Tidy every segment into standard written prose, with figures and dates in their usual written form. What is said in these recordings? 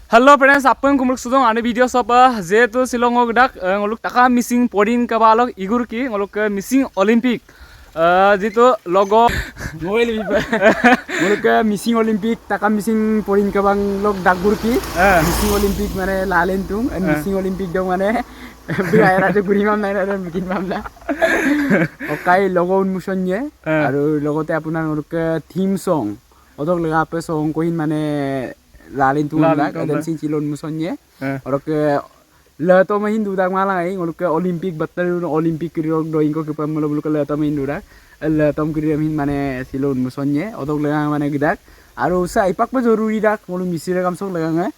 Halo friends, apa yang kumuluk sudong ane video sopa zetu silong ngogdak ngoluk taka missing podin kabalok igur ki ngoluk ke missing Olympic jitu logo Mobil lebih ngoluk ke missing Olympic taka missing podin kabang lok dagur ki missing Olympic mana lalen tung missing Olympic dong mana biaya aja gurimam naik dan bikin mamla okai logo unmusionnya aduh logo te apunan ngoluk ke theme song odok lega apa song koin mana lalin tu lah, kadang sih cilon musuhnya, orang ke lah tu main dua malang ay, orang ke Olimpik betul Olimpik kiri doing ko kepa mula bulu ke lah tu main dua, lah tu kiri main mana cilon musuhnya, orang lega mana gidak, aru sa ipak pa zoruri dak, orang misir kam sok lega ngai,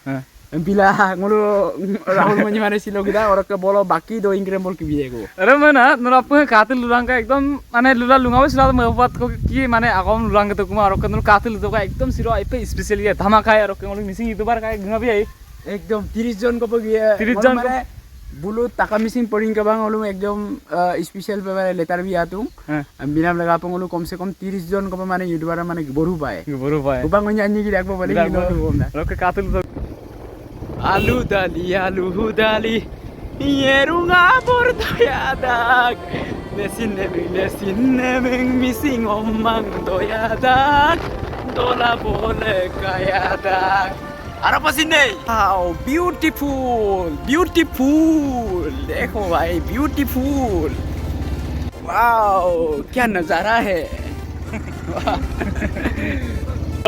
bila orang Rahul mani mana cilon gidak, orang ke bola baki doing kiri bol kibiye ko. Aduh mana, nurapun katil lurang ka ekdom, mana lura lungawas lura mewapat ko ki mana agam lurang itu kuma, orang ke nur katil itu ka ekdom siro apa spesial ya, dhamaaka ya, orang ke orang missing itu bar ka ngapi ay. Ekdom 30 জন ko pergi ya. 30 জন mana bulu taka missing podin kabang orang ekdom spesial pe letar bi atung, binam lega pun orang kom se kom 30 জন ko mana YouTuber mana boru pae. Boru pae. Ubang nyanyi gidak po balik gitu na. Orang ke katil itu. Alu dali Yerunga bordoyadak Lesin nemeng missing omang doyadak Dola boleh kayadak Apa sih nih? Wow, beautiful देखो भाई beautiful wow क्या नजारा है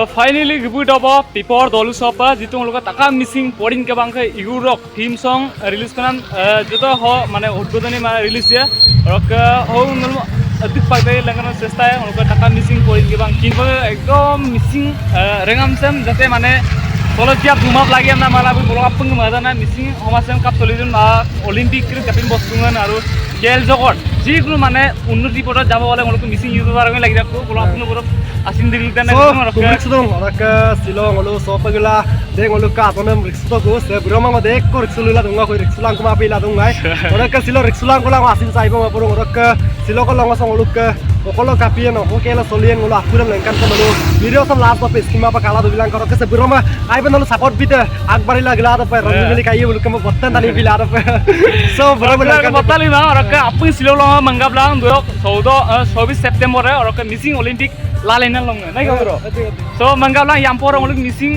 Finally reboot apa people dolu sopa jitu ngoloka taka missing podin ke bangka igurok theme song release kanan joto ho mane udbodhani mane release ya roka ho ngolmo adik pagdai langana chesta ya ngoloka taka missing podin ke bang kinpo ekdom missing rengam sem jate mane tolo tiap dumap lagi amna mala bolo apung madana missing homasem kap solidun Olympic kir kapin bostungan aru gel jogor যিকোনো মানে উন্নতি পথত যাব হলে ngolok missing youtuber আমি লাগি রাখবো বলো আপনি পুরো আসিন দিল দেন kumrik sudong oraka silong ngolu sopagila de ngolu ka atonem riksuto go se broma ma de ko riksulula dunga ko riksulang kuma pila dungai oraka silo riksulang kolang asin saibo ma puro oraka silo ko long song ngoluk okolo kapien okela solien ngolu akuram lengkan ko malu video sam last of skima pa kala do bilang korok se broma ai benolu support bite akbari lagila da pa rangili kai bulu kam botten tani bila da so broma lengkan batali na oraka apun silo long manggablang 24 September ya oraka missing Olympic lalena long na ga bro so manggablang yang porong ngoluk missing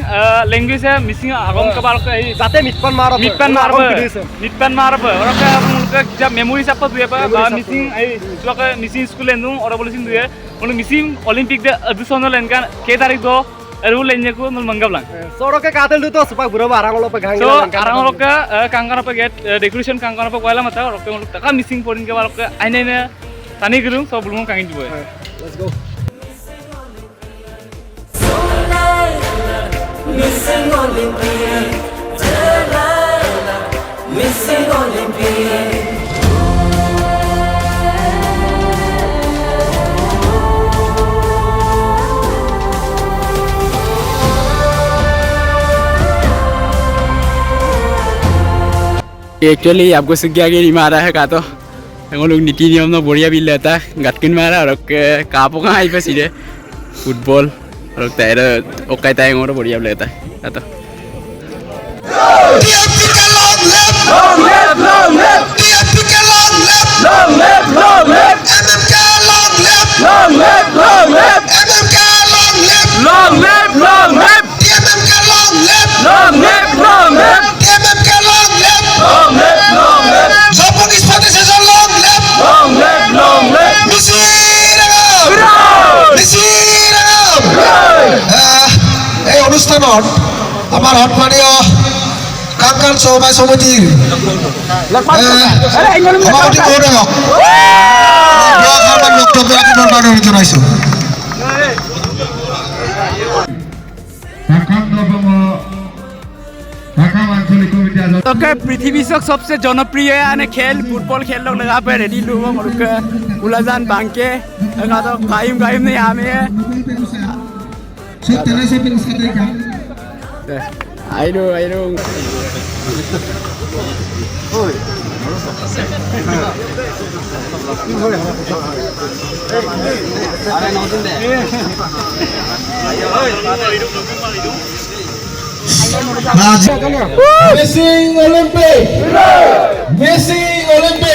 language ya missing agam kabal ka jate mitpan marba oraka ngoluk jab memory sapa duya pa missing ai suaka missing school endung ora bolisin duya ngoluk missing Olympic de additional lenkan ke tarik do rule lenye ko ngol manggablang so roke katel du to supak buro barang lo pegang so arang ngoluk ka kangkana pa get decoration kangkana pa koila mata oraka ngoluk taka missing podin ke balok ka aine tani gurung so bulung kangin duya let's go Missing Olympic, missing Olympic. Actually आपको सिक्का के नहीं मारा है का तो हम लोग नीति नियम ना बढ़िया भी लेता गटकिन मारा और कापो का आई पे सीधे फुटबॉल और तेरे ओके ताई और बढ़िया लेता है तो এই অনুষ্ঠানত আমাৰ সন্মানীয় কাংকাল চৌবাই সমিতিৰ সভাপতি মহোদয়ক বক্তব্য ৰাখিবৰ কাৰণে অনুৰোধ জনাইছোঁ। ओके पृथ्वी का सबसे जनप्रिय आने खेल फुटबॉल खेल लोग लगा पे रेडी लोग और उलाजान बांके लगा तो कायम नहीं हमें I know Missing Olympic. Missing Olympic.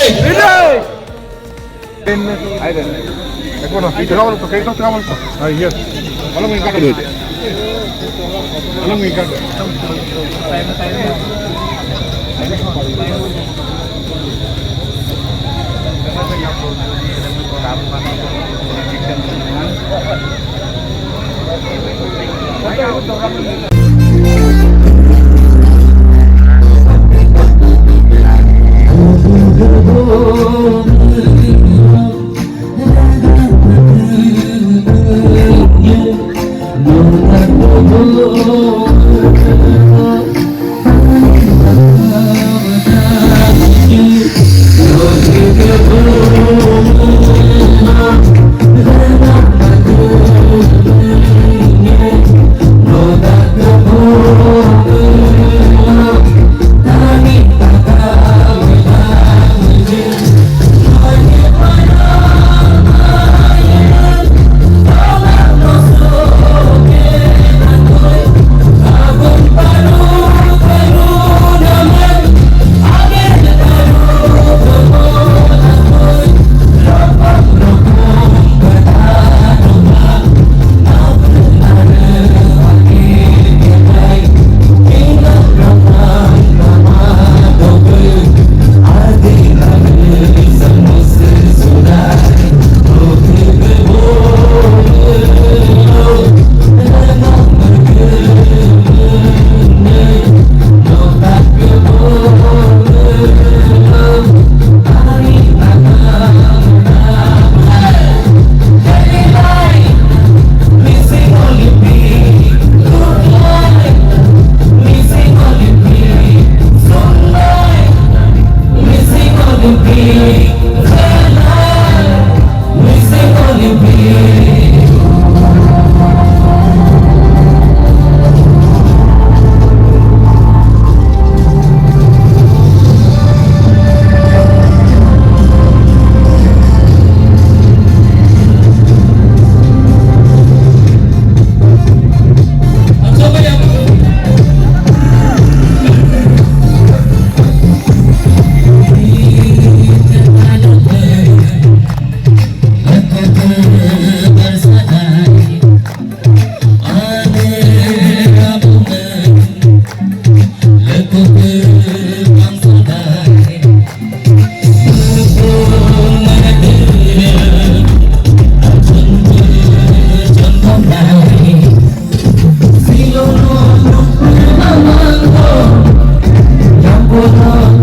Yang